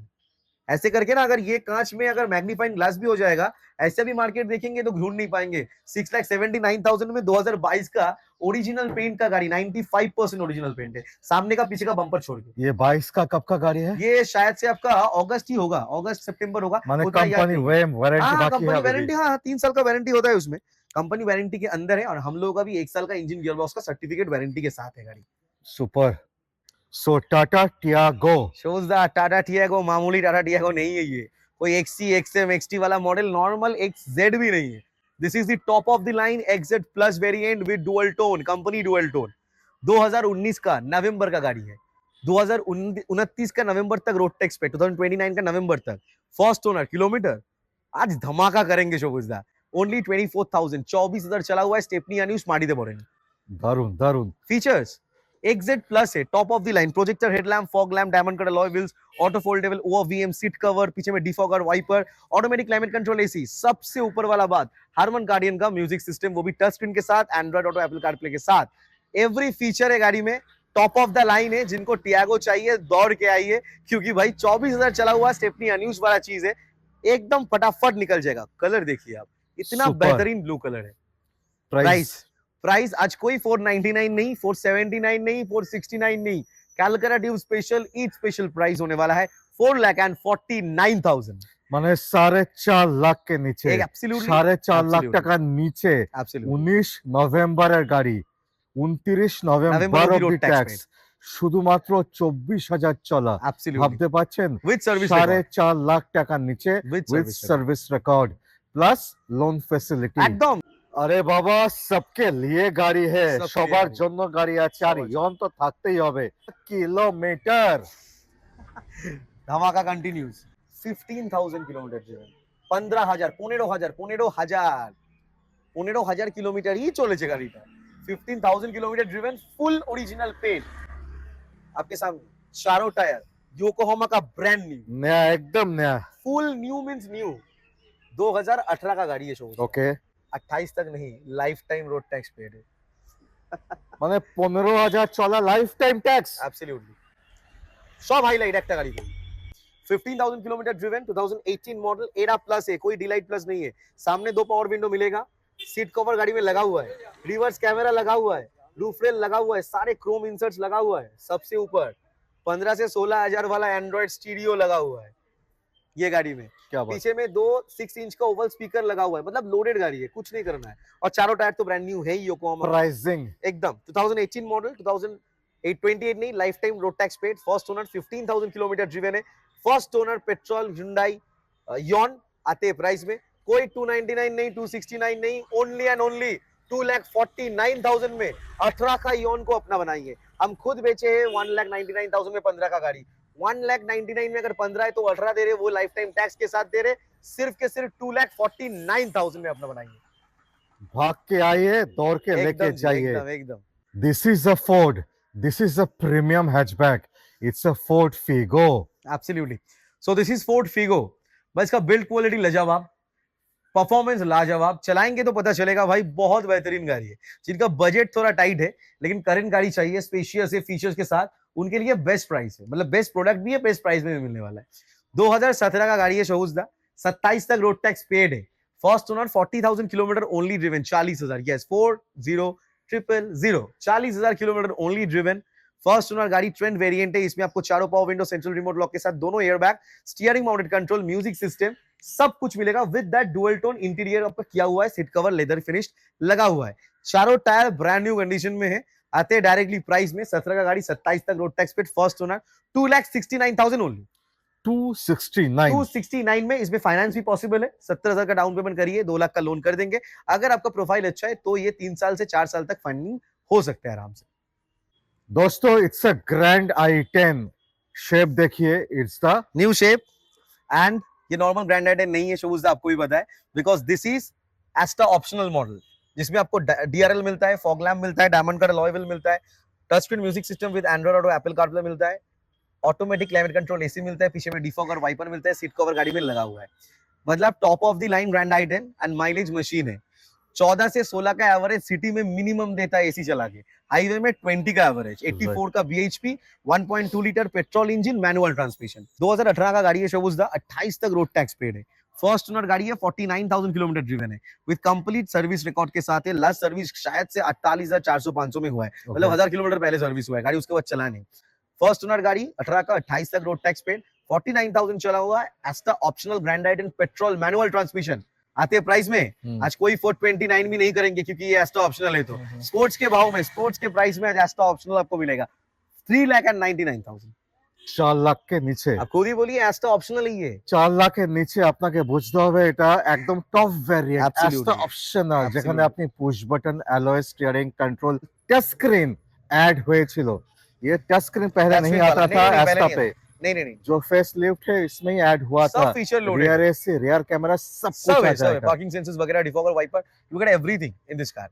ऐसे करके ना, अगर ये कांच में अगर मैग्नीफाइंग ग्लास भी हो जाएगा, ऐसे भी मार्केट देखेंगे तो ढूंढ नहीं पाएंगे। 6,79,000 में 2022 का ओरिजिनल पेंट का गाड़ी, 95% ओरिजिनल पेंट है, सामने का पीछे का बम्पर छोड़ के। ये 22 का कब का गाड़ी है ये शायद से आपका अगस्त ही होगा, अगस्त सितंबर होगा। माने उतना याद कंपनी नहीं। वारंटी हाँ, बाकी कंपनी है अभी वारंटी, हाँ 3 साल का वारंटी होता है उसमें। कंपनी वारंटी के अंदर है। और हम लोगों का भी 1 साल का इंजन गियरबॉक्स का सर्टिफिकेट वारंटी के साथ है गाड़ी। Super so Tata Tiago shows the Tata Tiago मामूली टाटा टियागो नहीं है ये। कोई XC, XM, XT वाला मॉडल, नॉर्मल XZ भी नहीं है। This is the top of the line XZ plus variant with dual tone, company dual tone. 2019 का नवंबर का गाड़ी है। 2029 का नवंबर तक रोड टैक्स पे, 2029 का नवंबर तक। फर्स्ट ओनर, किलोमीटर आज धमाका करेंगे शोबुज दा। ओनली 24,000, 24,000 चला हुआ है। स्टेपनी यानी स्मार्टी दे बोरेंगे। दारुण दारुण फीचर्स XZ प्लस है, top of the line. Projector headlamp, fog lamp, diamond cut alloy wheels, auto foldable ORVM, seat cover, पीछे में defogger, wiper, automatic climate control AC। सबसे ऊपर वाला बात, हारमन गार्डियन का म्यूजिक सिस्टम, वो भी टच स्क्रीन के साथ, एंड्रॉइड ऑटो, एप्पल कारप्ले के साथ। एवरी फीचर है गाड़ी में, टॉप ऑफ द लाइन है। जिनको टियागो चाहिए दौड़ के आइए, क्योंकि भाई 24,000 चला हुआ स्टेपनी अनयूज वाला चीज है, एकदम फटाफट निकल जाएगा। कलर देखिए आप, इतना Super. बेहतरीन ब्लू कलर है। प्राइस आज कोई 499 नहीं, 479 नहीं, 469 नहीं। Calcutta dupe special Eid special price होने वाला है 4,49,000। माने 4.5 लाख के नीचे एक absolutely, 4.5 लाख absolutely, টাকা নিচে absolutely। 19 নভেম্বরের গাড়ি 29 নভেম্বর নভেম্বর অবধি অব্দি road tax ট্যাক্স শুধুমাত্র 24,000 চলা Absolutely। ভাবতে পাচ্ছেন With service record। 4.5 লাখ টাকার নিচে With with service record। Service record plus loan facility একদম আরে বাবা सबके लिए গাড়ি है सबके लिए সবার गाड़ी। জন্য গাড়ি আছে আর সবার ইয়ন তো থাকতেই হবে কিলোমিটার धमाका कंटिन्यूज। 15,000 किलोमीटर ड्रिवन, 15,000, 15,000, 15,000, 15,000 কিলোমিটার ই চলেছে গাড়িটা। 15,000 kilometre driven, full original paint आपके सामने, चारों टायर योकोहामा का ब्रांड न्यू, नया एकदम नया फुल न्यू मींस न्यू। 2018 का गाड़ी है शो। ওকে 28 तक नहीं, life time road tax paid है। মানে 15,000 চলা লাইফ টাইম ট্যাক্স Absolutely। सब हाईलाइट একটা গাড়ি को। 15,000 kilometre driven, 2018 model, era plus है, कोई डिलाइट प्लस नहीं है। सामने 2 पावर विंडो मिलेगा, सीट कवर गाड़ी में लगा हुआ है, रिवर्स कैमरा लगा हुआ है, रूफ रेल लगा हुआ है, सारे क्रोम इंसर्ट्स लगा हुआ है। सबसे ऊपर 15 से 16,000 वाला एंड्रॉइड स्टीरियो लगा हुआ है ये गाड़ी में। क्या बात पीछे में 2 6 इंच का ओवल स्पीकर लगा हुआ है, मतलब लोडेड गाड़ी है, कुछ नहीं करना है। और चारों टायर तो ब्रांड न्यू है ही योकोहामा प्राइसिंग एकदम। 2018 मॉडल, 2028 नहीं, life time road tax paid. First owner, 15,000 kilometre driven है। First owner petrol Hyundai Eon. आते प्राइस में कोई 299 नहीं, 269 नहीं, ओनली एंड ओनली 2,49,000 में 18 का यॉन को अपना बनाएंगे। हम खुद बेचे हैं 1,99,000 में 15 का गाड़ी। 1,99,000 में अगर 15 है तो 18 दे रहे, वो लाइफ टाइम टैक्स के साथ दे रहे, सिर्फ के सिर्फ 2,49,000 में अपना बनाएंगे। भाग के आइए, दौड़ के लेके एकदम जी, जाइए। एकदम एकदम This is a Ford. This is a premium hatchback. It's a Ford Figo. Absolutely. So this is Ford Figo. बस इसका बिल्ड क्वालिटी लाजवाब, परफॉर्मेंस लाजवाब, चलाएंगे तो पता चलेगा भाई, बहुत बेहतरीन गाड़ी है। जिनका बजट थोड़ा टाइट है लेकिन करंट गाड़ी चाहिए स्पेशियस है फीचर्स के साथ, उनके लिए बेस्ट प्राइस है, मतलब बेस्ट प्रोडक्ट भी है, बेस्ट प्राइस में भी मिलने वाला है। 2017 का गाड़ी है शहूजदा, 27 तक रोड टैक्स पेड है, first owner, 40,000 kilometre only driven, 40,000, yes 40,000, 40,000 kilometre only driven, first owner गाड़ी, ट्रेंड वेरिएंट है। इसमें आपको चारों power window, central remote lock के साथ दोनों airbag, steering mounted control, music system, सब कुछ मिलेगा with that dual tone interior आपका किया हुआ है, सीट कवर लेदर फिनिश लगा हुआ है, चारों टायर ब्रांड न्यू कंडीशन में है। आते हैं डायरेक्टली प्राइस में, 17 का गाड़ी, 27 तक road tax paid, first owner, 2,69,000 only, 269. 269 में। इसमें फाइनेंस भी पॉसिबल है, 70,000 का डाउन पेमेंट करिए, 2 लाख का लोन कर देंगे। अगर आपका प्रोफाइल अच्छा है तो ये 3 साल से 4 साल तक फंडिंग हो सकता है आराम से। दोस्तों, it's a Grand i10. Shape देखिए, it's the new shape, and ये नॉर्मल ग्रैंड आइटेन नहीं है शहूजदा, आपको भी पता है, because this is एस्टा optional model, जिसमें आपको डीआरएल मिलता है, फॉग लैम्प मिलता है, डायमंड कट अलॉय व्हील मिलता है, touch screen music system with Android Auto Apple CarPlay मिलता है, ऑटोमेटिक क्लाइमेट कंट्रोल एसी मिलता है, पीछे में डिफॉग और वाइपर मिलता है, सीट कवर गाड़ी में लगा हुआ है, मतलब top of the line grand i ten and mileage machine है। 14 से 16 का एवरेज सिटी में मिनिमम देता है एसी चला के, हाईवे में 20 का एवरेज, 84 का BHP, 1.2 litre petrol engine, manual transmission. 2018 का गाड़ी है शहूजदा, 28 तक रोड टैक्स पेड है, फर्स्ट ओनर गाड़ी है, 49,000 किलोमीटर ड्रिवन है, विद कंप्लीट सर्विस रिकॉर्ड के साथ है। लास्ट सर्विस शायद से 48,400-500 में हुआ है, मतलब 1000 किलोमीटर पहले सर्विस हुआ है गाड़ी, उसके बाद चला नहीं। फर्स्ट ओनर गाड़ी 18 का, 28 तक रोड टैक्स पेड, 49,000 चला हुआ है, Asta optional grand i ten petrol manual transmission. आते हैं प्राइस में, आज कोई 429 भी नहीं करेंगे क्योंकि ये एस्टा ऑप्शनल है, तो स्पोर्ट्स के भाव में, स्पोर्ट्स के प्राइस में आज एस्टा ऑप्शनल आपको मिलेगा 3,99,000। 4 লাখ के नीचे। आप खुद ही बोलिए एस्टा ऑप्शनल ही है। 4 লাখের নিচে আপনাকে বুঝতে হবে এটা একদম top variant, Absolutely. Asta optional, যেখানে Absolutely. আপনি push button, alloy steering control, touch screen add हुएছিল। ये टच स्क्रीन पहले Touch नहीं screen आता वाला, था नहीं, एस्टा पहले पे, नहीं नहीं नहीं, जो फेस लिफ्ट है इसमें ही ऐड हुआ था। सब feature loaded rear AC, rear camera, सब सब कुछ आ है, सब है, जाएगा। पार्किंग सेंसर्स वगैरह, defogger, wiper, you get everything in this car.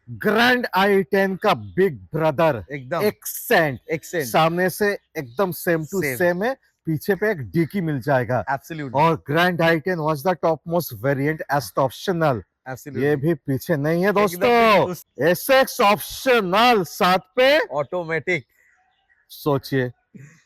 Grand i10 का बिग ब्रदर एकदम एक्सेंट, एक्सेंट, सामने से एकदम सेम टू Same. सेम है, पीछे पे एक डिकी मिल जाएगा। एब्सोल्युटली और grand i10 was the top most variant Asta optional. Absolutely, ये भी पीछे नहीं है दोस्तों, एसएक्स ऑप्शनल साथ पे। ऑटोमेटिक। सोचिए,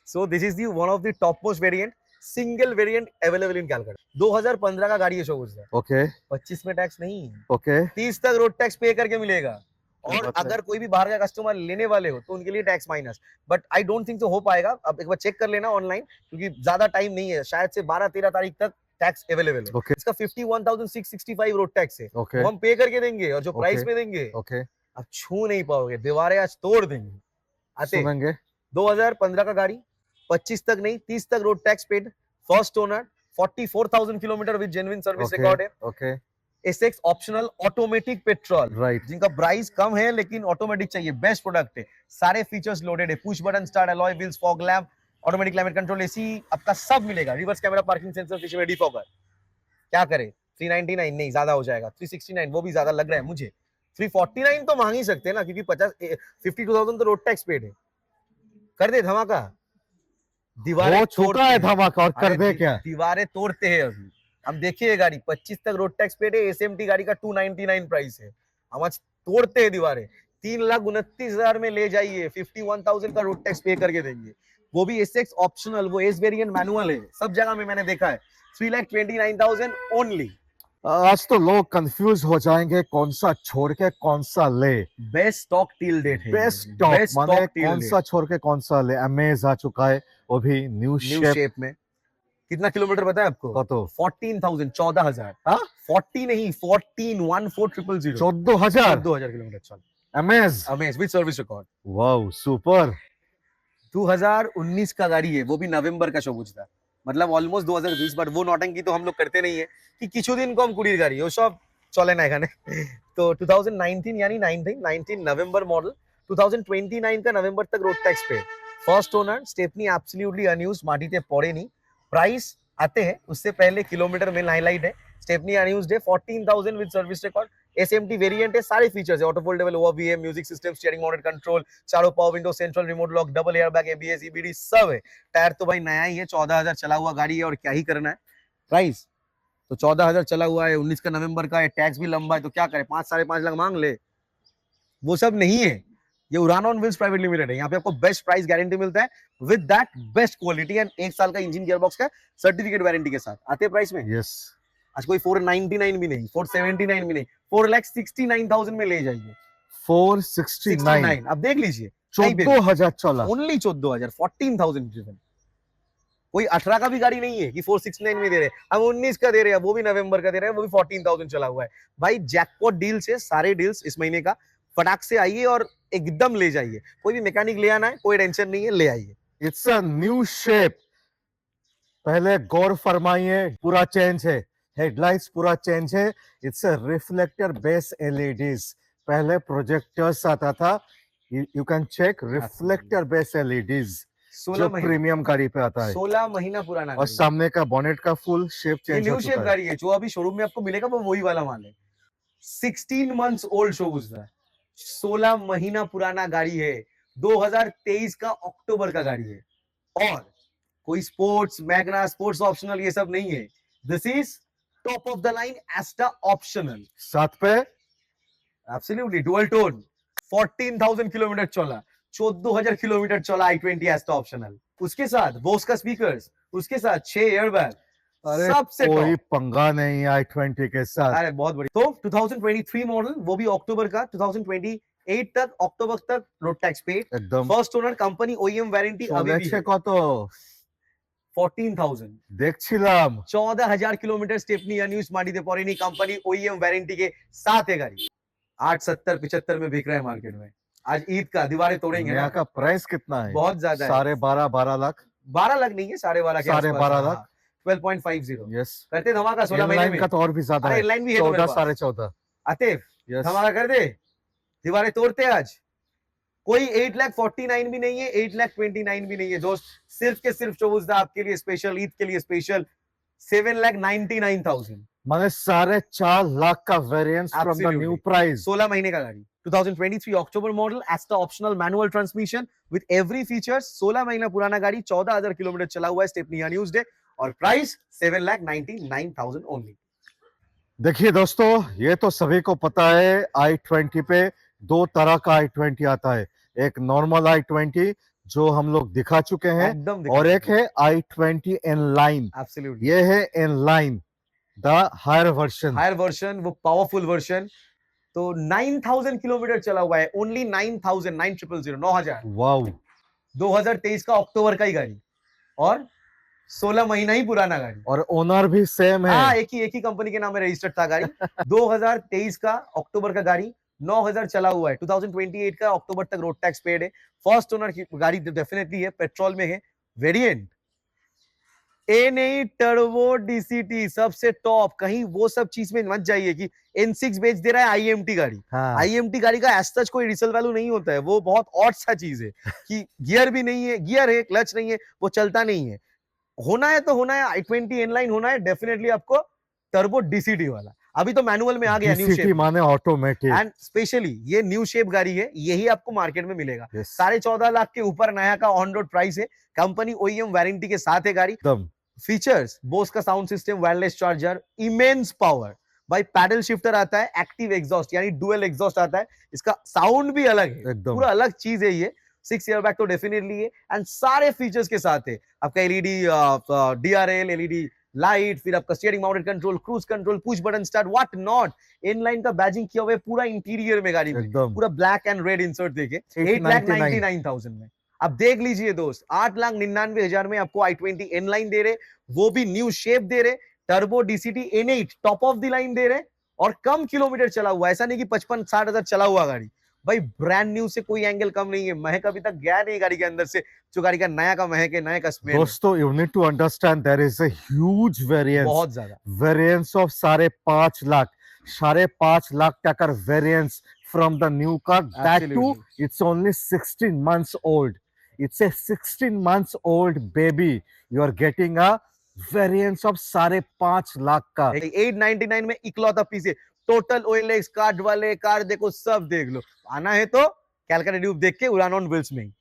सो this is the one of the top most variant, single variant available in Calcutta. 2015 का गाड़ी है शोरूम, ओके 25 में टैक्स नहीं, ओके 30 तक रोड टैक्स पे करके मिलेगा। क्या और बात है। अगर कोई भी बाहर का कस्टमर लेने वाले हो तो उनके लिए tax minus, but I don't think तो हो पाएगा। अब एक बार चेक कर लेना ऑनलाइन, क्योंकि ज्यादा टाइम नहीं है, शायद से 12-13 तारीख तक टैक्स अवेलेबल है। ओके इसका 51,665 रोड टैक्स है, ओके वो हम पे करके देंगे, और जो Okay. प्राइस में देंगे ओके, आप छू नहीं पाओगे, दीवारें आज तोड़ देंगे। आते सुनेंगे। 2015 का गाड़ी, 25 तक नहीं 30 तक road tax paid, first owner, 44,000 kilometre with genuine service okay record है, okay, SX optional automatic petrol, right. जिनका प्राइस कम है लेकिन ऑटोमेटिक चाहिए, बेस्ट प्रोडक्ट है, सारे फीचर्स लोडेड है, push button start, alloy wheels, fog lamp, automatic climate control, AC आपका सब मिलेगा, रिवर्स कैमरा, पार्किंग सेंसर, पीछे में डिफॉगर। क्या करे, 399 नहीं, ज्यादा हो जाएगा, 369 वो भी ज्यादा लग रहा है मुझे, 349 तो मांग ही सकते हैं ना, क्योंकि 52,000 तो रोड टैक्स पेड है। कर दे धमाका, दीवारें वो छूटा तोड़ते है हैं। धमाका, और कर अरे दे क्या। दीवारें तोड़ते हैं अभी। हम देखिए गाड़ी 25 तक रोड टैक्स पेड है, एसएमटी गाड़ी का 299 प्राइस है, हम आज तोड़ते हैं दीवारें। 3,29,000 में ले जाइए, 51,000 का रोड टैक्स पे करके देंगे, वो भी एसएक्स ऑप्शनल, वो एस वेरिएंट मैनुअल है, सब जगह में मैंने देखा है। 3,29,000 ओनली। आज तो लोग कंफ्यूज हो जाएंगे कौन सा छोड़ के कौन सा ले। बेस्ट स्टॉक टिल डेट है, बेस्ट टॉप माने कौन सा छोड़ के कौन सा ले। अमेज आ चुका है, वो भी न्यू न्यू शेप में। कितना किलोमीटर पता है आपको? तो 14,000, 14,000। हाँ? 40 नहीं, 14,000 14,000 किलोमीटर चल। Amaze, amaze with service record. Wow super. 2019 का गाड़ी है, वो भी नवंबर का शोरूम था, मतलब ऑलमोस्ट 2020, बट वो नौटंकी तो हम लोग करते नहीं है कि किछु दिन कम कुड़ीर गाड़ी, वो सब चले ना एखाने। तो 2019 यानी 19 नवंबर मॉडल, 2029 का नवंबर तक road tax pay, first owner stepney absolutely unused, माटीते पड़े नहीं। प्राइस आते हैं उससे पहले किलोमीटर में हाईलाइट है। स्टेपनी अनयूज्ड है, 14,000 with service record. SMT variant है, सारे फीचर्स है, auto foldable OVM, music system, steering mounted control, चारों power window, central remote lock, double airbag, ABS, EBD सब है। टायर तो भाई नया ही है, 14,000 चला हुआ गाड़ी है और क्या ही करना है। प्राइस तो 14,000 चला हुआ है, 19 का नवंबर का है, टैक्स भी लंबा है, तो क्या करे, 5-5.5 लाख मांग ले। वो सब नहीं है, ये उड़ान ऑन व्हील्स प्राइवेट लिमिटेड है। यहाँ पे आपको बेस्ट प्राइस गारंटी मिलता है with that best quality and 1 साल का इंजन गियरबॉक्स का सर्टिफिकेट वारंटी के साथ आते हैं प्राइस में। यस, आज कोई 499 भी नहीं, 479 भी नहीं, 4,69,000 में ले जाइए। 469, अब देख लीजिए, 14,000 चला। Only 14,000, 14,000 driven. कोई 18 का भी गाड़ी नहीं है कि 469 में दे रहे हैं, हम 19 का दे रहे हैं, वो भी नवंबर का दे रहे हैं, वो भी 14,000 चला हुआ है। भाई जैकपॉट डील्स है, सारे डील्स इस महीने का, फटाक से आइए और एकदम ले जाइए। कोई भी मैकेनिक ले आना है, कोई टेंशन नहीं है, ले आइए। It's a new shape. पहले गौर फरमाइए, पूरा चेंज है, हेडलाइट्स पूरा चेंज है। It's a reflector base LEDs. पहले प्रोजेक्टर्स आता था, you can check reflector base LEDs, 16 जो महीना, प्रीमियम गाड़ी पे आता है। 16 महीना पुराना और गाड़ी है। सामने का बोनेट का फुल शेप ये चेंज हो न्यू शेप चुका है। गाड़ी है, जो अभी शोरूम में आपको मिलेगा वो वही वाला माल है। 16 मंथ्स ओल्ड शोरूम है, 16 महीना पुराना गाड़ी है, 2023 का अक्टूबर का गाड़ी है। और कोई स्पोर्ट्स मैग्ना, स्पोर्ट्स ऑप्शनल ये सब नहीं है। This is top of the line Asta optional, साथ पे एब्सोल्युटली डुअल टोन। 14,000 किलोमीटर चला, 14,000 किलोमीटर चला i20 एस्टा ऑप्शनल। उसके साथ बोस का स्पीकर्स, उसके साथ 6 एयरबैग, अरे सबसे कोई टॉप। पंगा नहीं i20 के साथ। अरे बहुत बड़ी। तो 2023 मॉडल, वो भी अक्टूबर का, 2028 तक, अक्टूबर तक रोड टैक्स पेड। एकदम first owner company OEM warranty अभी भी है। কত 14,000, দেখছিলাম। 14,000 किलोमीटर स्टेपनी अनयूज माटीते पड़ेनी, कंपनी ओईएम वारंटी के साथ है गाड़ी। 870-75 में बिक रहा है मार्केट में। आज ईद का दीवारें तोड़ेंगे नया ना, का प्राइस कितना है? बहुत ज्यादा है। 12.5 लाख। 12 लाख नहीं है, 12.5 के आसपास। 12.5 लाख। 12.50 यस, करते धमाका 16 महीने लाइन में। का तो और भी ज्यादा अरे है, लाइन भी है तो मेरे 14 पास। 14.5। आतिफ यस, धमाका कर दे, दीवारें तोड़ते हैं आज। कोई 8,49,000 भी नहीं है, 8,29,000 भी नहीं है दोस्त। सिर्फ के सिर्फ चौबुजदा आपके लिए स्पेशल, ईद के लिए स्पेशल 7,99,000। माने 4.5 लाख का variance from the Absolutely. New price. 16 महीने का गाड़ी, 2023 अक्टूबर model, Asta optional manual transmission with every features. 16 महीना पुराना गाड़ी, 14,000 किलोमीटर चला हुआ है, स्टेपनी अनयूज्ड है और प्राइस 7,99,000 ओनली। देखिए दोस्तों, ये तो सभी को पता है, i20 पे 2 तरह का i20 आता है। एक नॉर्मल i20 जो हम लोग दिखा चुके हैं, एकदम और एक है i20 इनलाइन। एब्सोल्युटली ये है inline, the higher version. Higher version, वो पावरफुल वर्जन। तो 9,000 किलोमीटर चला हुआ है, ओनली 9,000, 9,000, 9,000। वाओ, 2023 का अक्टूबर का ही गाड़ी और 16 महीना ही पुराना गाड़ी। और ओनर भी सेम है। हाँ, एक ही कंपनी के नाम में रजिस्टर्ड था गाड़ी। 2023 का अक्टूबर का गाड़ी, 9,000 चला हुआ है। 2028 का अक्टूबर तक रोड टैक्स पेड है। फर्स्ट ओनर की गाड़ी डेफिनेटली है, पेट्रोल में है। वेरिएंट A8 टर्बो डीसीटी सबसे टॉप। कहीं वो सब चीज में मत जाइए कि N6 बेच दे रहा है आईएमटी गाड़ी। हाँ, आईएमटी गाड़ी का एज सच कोई रिसेल वैल्यू नहीं होता है, वो बहुत ऑड सा चीज है कि गियर भी नहीं है, गियर है, क्लच नहीं है, वो चलता नहीं है। होना है तो होना है, i20 इनलाइन होना है डेफिनेटली आपको टर्बो डीसीटी वाला। अभी तो मैनुअल में आ गया न्यू डीसीटी शेप, माने ऑटोमेटिक। एंड स्पेशली ये न्यू शेप गाड़ी है, यही आपको मार्केट में मिलेगा। Yes. 14.5 लाख के ऊपर नया का ऑन रोड प्राइस है, कंपनी ओईएम वारंटी के साथ है गाड़ी। एकदम फीचर्स, बोस का sound system, wireless charger, immense power, भाई पैडल शिफ्टर आता है, एक्टिव एग्जॉस्ट यानी डुअल एग्जॉस्ट आता है, इसका साउंड भी अलग है, एकदम पूरा अलग चीज है ये। 6 ईयर बैक तो डेफिनेटली है, एंड सारे फीचर्स के साथ है। आपका एलईडी डीआरएल, एलईडी लाइट, फिर आपका steering mounted control, cruise control, push button start, what not. Inline का बैजिंग किया हुआ है पूरा इंटीरियर में गाड़ी में, एकदम पूरा ब्लैक एंड रेड इंसर्ट देके 8,99,000 में। अब देख लीजिए दोस्त, 8,99,000 में आपको i20 इनलाइन दे रहे, वो भी न्यू शेप दे रहे, turbo DCT N8 top of the line दे रहे, और कम किलोमीटर चला हुआ। ऐसा नहीं कि 55-60 हजार चला हुआ गाड़ी, भाई ब्रांड न्यू से कोई एंगल कम नहीं है। महक अभी तक गया नहीं गाड़ी के अंदर से, जो गाड़ी का नया का महक है, नया का स्मेल। दोस्तों, you need to understand there is a huge variance, बहुत ज्यादा variance of 5.5 लाख, 5.5 लाख টাকার variance from the new car, that too Absolutely. it's only 16 months old। It's a 16 months old baby. You are getting a variance of 5.5 lakh का. 899 में इकलौता piece है. Total OLX card वाले car देखो, सब देख लो. आना है तो कैलकाटा ड्यूब देख के उड़ान ऑन व्हील्स में.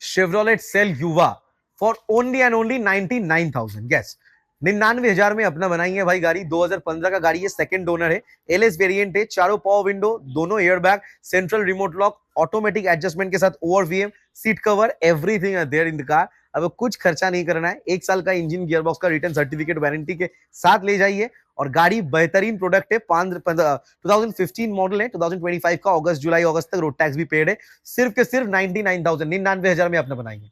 Chevrolet Cell Yuva for only and only 99,000. Yes, 99,000 में अपना बनाएंगे भाई गाड़ी. 2015 का गाड़ी है, सेकंड ओनर है, एलएस वेरिएंट है, चारों पावर विंडो, दोनों airbag, central remote lock, automatic adjustment के साथ ORVM, seat cover, everything are there in the car. अब कुछ खर्चा नहीं करना है. 1 साल का इंजन गियरबॉक्स का रिटर्न सर्टिफिकेट वारंटी के साथ ले जाइए. और गाड़ी बेहतरीन प्रोडक्ट है. 2015 मॉडल है. 2025 का जुलाई अगस्त तक रोड टैक्स भी पेड है. सिर्फ के सिर्फ 99,000, 99,000 में अपना बनाएंगे.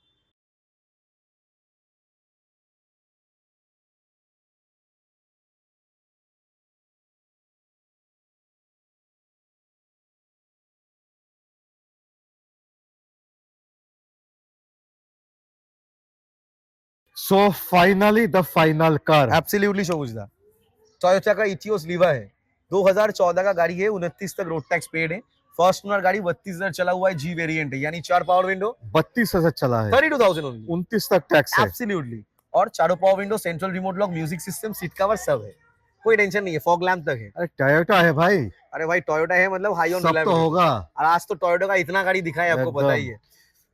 So finally the final car. Absolutely शोभुजदा. टोयोटा का इथियोस लीवा है. 2014 का गाड़ी है. 29 तक रोड टैक्स पेड है. फर्स्ट ओनर गाड़ी, 32,000 चला हुआ है, जी वेरिएंट है, यानी 4 पावर विंडो, 32,000 चला है, 32,000 ओनली, 29 तक टैक्स है. एब्सोल्युटली. और चारों power window, central remote lock, music system, seat cover सब है. कोई टेंशन नहीं है. फॉग लैंप तक है. अरे टोयोटा है भाई, अरे भाई टोयोटा है मतलब हाई ऑन सब तो रिलायबिलिटी. होगा. और आज तो टोयोटा का इतना गाड़ी दिखा है, आपको एकदम. पता ही है.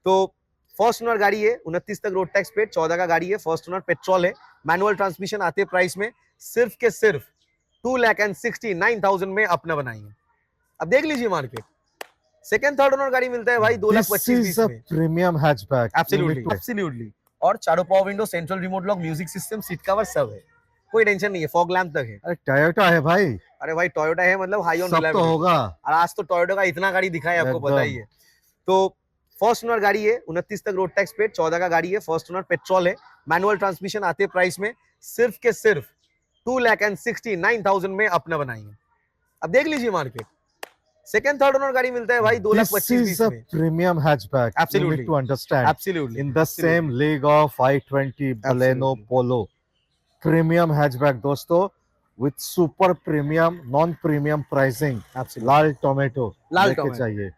तो फर्स्ट ओनर गाड़ी है. 29 तक रोड टैक्स पेड. 14 का गाड़ी है. फर्स्ट ओनर, पेट्रोल है, मैनुअल ट्रांसमिशन. आते प्राइस में सिर्फ के सिर्फ 2,69,000 में अपना बनाएंगे. अब देख लीजिए मार्केट. सेकंड थर्ड ओनर गाड़ी मिलता है भाई This 2,25,000 is a में. premium hatchback. Absolutely, absolutely. और चारों power window, central remote lock, music system, seat cover सब है. कोई टेंशन नहीं है. फॉग लैंप तक है. अरे टोयोटा है भाई, अरे भाई टोयोटा है मतलब हाई ऑन सब तो रिलायबिलिटी. होगा. और आज तो टोयोटा का इतना गाड़ी दिखा है, आपको पता ही एकदम. है. तो फर्स्ट ओनर गाड़ी है. 29 तक रोड टैक्स पेड. 14 का गाड़ी है. फर्स्ट ओनर, पेट्रोल है, मैनुअल ट्रांसमिशन. आते प्राइस में सिर्फ के सिर्फ 2,69,000 में अपना बनाएंगे. अब देख लीजिए मार्केट. सेकंड थर्ड ओनर गाड़ी मिलता है भाई This 2,25,000 is a में. premium hatchback. You Absolutely. need to understand. Absolutely. In the same league of I-20, Baleno, Absolutely. Polo. Premium hatchback दोस्तों, with super premium, non-premium pricing. Absolutely. लाल tomato लाल लेके tomato. चाहिए.